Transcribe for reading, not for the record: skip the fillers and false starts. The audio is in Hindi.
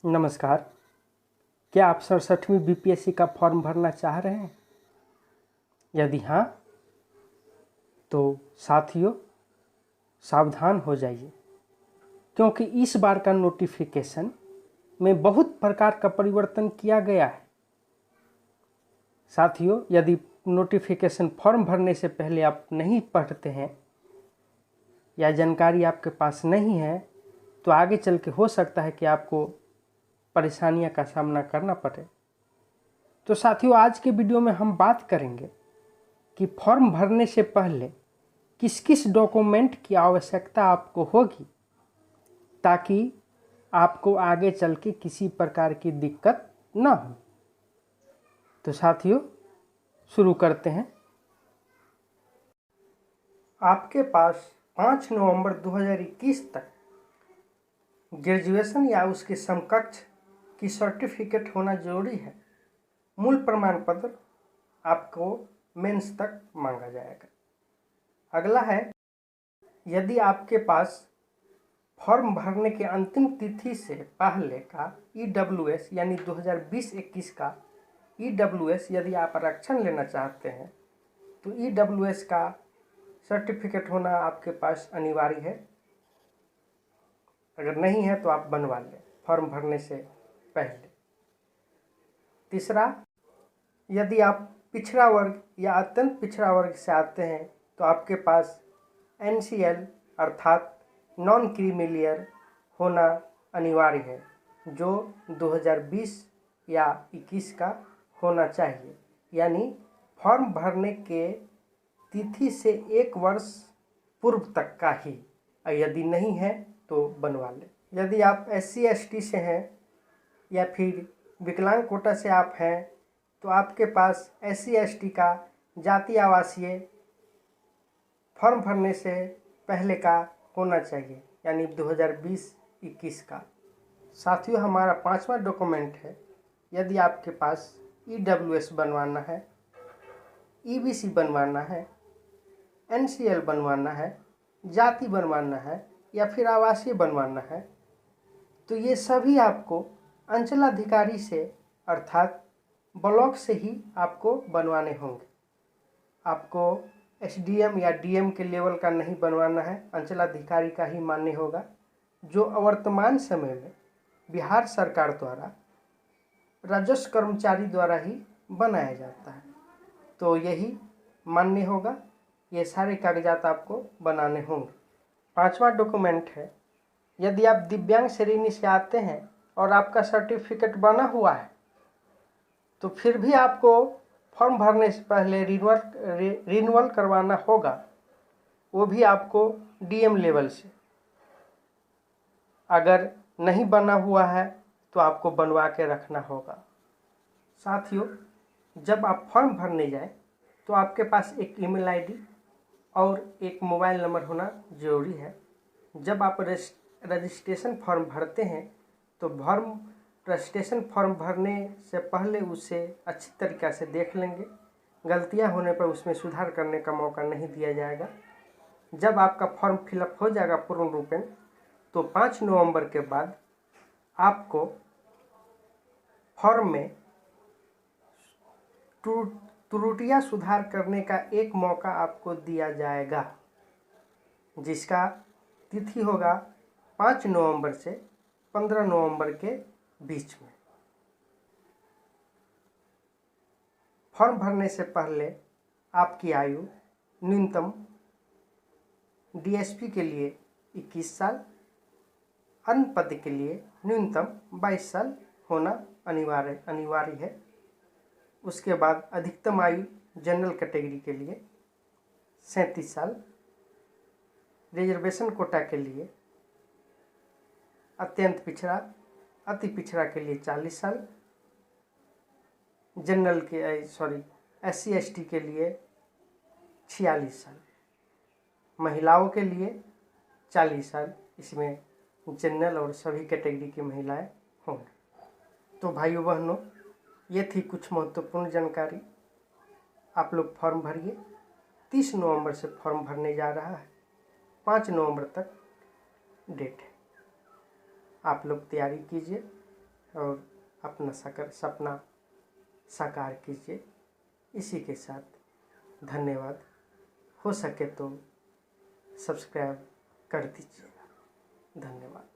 नमस्कार। क्या आप 67वीं बीपीएससी का फॉर्म भरना चाह रहे हैं? यदि हाँ, तो साथियों सावधान हो जाइए, क्योंकि इस बार का नोटिफिकेशन में बहुत प्रकार का परिवर्तन किया गया है। साथियों, यदि नोटिफिकेशन फॉर्म भरने से पहले आप नहीं पढ़ते हैं या जानकारी आपके पास नहीं है, तो आगे चल के हो सकता है कि आपको परेशानियों का सामना करना पड़े। तो साथियों, आज के वीडियो में हम बात करेंगे कि फॉर्म भरने से पहले किस किस डॉक्यूमेंट की आवश्यकता आपको होगी, ताकि आपको आगे चल के किसी प्रकार की दिक्कत ना हो। तो साथियों, शुरू करते हैं। आपके पास 5 नवंबर 2021 तक ग्रेजुएशन या उसके समकक्ष की सर्टिफिकेट होना जरूरी है। मूल प्रमाण पत्र आपको मेंस तक मांगा जाएगा। अगला है, यदि आपके पास फॉर्म भरने के अंतिम तिथि से पहले का ईडब्ल्यूएस यानी 2020-21 का ईडब्ल्यूएस यदि आप आरक्षण लेना चाहते हैं, तो ईडब्ल्यूएस का सर्टिफिकेट होना आपके पास अनिवार्य है। अगर नहीं है तो आप बनवा लें फॉर्म भरने से पहले। तीसरा, यदि आप पिछड़ा वर्ग या अत्यंत पिछड़ा वर्ग से आते हैं, तो आपके पास NCL अर्थात नॉन क्रीमी लेयर होना अनिवार्य है, जो 2020 या 21 का होना चाहिए, यानी फॉर्म भरने के तिथि से 1 वर्ष पूर्व तक का ही। यदि नहीं है तो बनवा लें। यदि आप SC ST से हैं या फिर विकलांग कोटा से आप हैं, तो आपके पास SC ST का जाति आवासीय फॉर्म भरने से पहले का होना चाहिए, यानी 2020-21 का। साथियों, हमारा 5वां डॉक्यूमेंट है, यदि आपके पास EWS बनवाना है, EBC बनवाना है, NCL बनवाना है, जाति बनवाना है या फिर आवासीय बनवाना है, तो ये सभी आपको अंचलाधिकारी से अर्थात ब्लॉक से ही आपको बनवाने होंगे। आपको SDM या DM के लेवल का नहीं बनवाना है, अंचलाधिकारी का ही मान्य होगा, जो वर्तमान समय में बिहार सरकार द्वारा राजस्व कर्मचारी द्वारा ही बनाया जाता है, तो यही मान्य होगा। ये सारे कागजात आपको बनाने होंगे। 5वां डॉक्यूमेंट है, यदि आप दिव्यांग श्रेणी से आते हैं और आपका सर्टिफिकेट बना हुआ है, तो फिर भी आपको फॉर्म भरने से पहले रिन्यूअल करवाना होगा, वो भी आपको DM लेवल से। अगर नहीं बना हुआ है तो आपको बनवा के रखना होगा। साथियों, जब आप फॉर्म भरने जाएं, तो आपके पास एक ईमेल ID और एक मोबाइल नंबर होना जरूरी है। जब आप रजिस्ट्रेशन फॉर्म भरते हैं, तो रजिस्ट्रेशन फॉर्म भरने से पहले उसे अच्छी तरीक़ा से देख लेंगे। गलतियां होने पर उसमें सुधार करने का मौका नहीं दिया जाएगा। जब आपका फॉर्म फिलअप हो जाएगा पूर्ण रूपेण, तो 5 नवंबर के बाद आपको फॉर्म में त्रुटियां सुधार करने का एक मौका आपको दिया जाएगा, जिसका तिथि होगा 5 नवंबर से 15 नवंबर के बीच में। फॉर्म भरने से पहले आपकी आयु न्यूनतम DSP के लिए 21 साल, अन्य पद के लिए न्यूनतम 22 साल होना अनिवार्य है। उसके बाद अधिकतम आयु जनरल कैटेगरी के लिए 37 साल, रिजर्वेशन कोटा के लिए अत्यंत पिछड़ा, अति पिछड़ा के लिए 40 साल, जनरल के SC ST के लिए 46 साल, महिलाओं के लिए 40 साल, इसमें जनरल और सभी कैटेगरी की महिलाएं होंगी। तो भाइयों बहनों, ये थी कुछ महत्वपूर्ण जानकारी। आप लोग फॉर्म भरिए। 30 नवंबर से फॉर्म भरने जा रहा है, 5 नवंबर तक डेट है। आप लोग तैयारी कीजिए। और अपना सपना साकार कीजिए। इसी के साथ धन्यवाद। हो सके तो सब्सक्राइब कर दीजिएगा। धन्यवाद।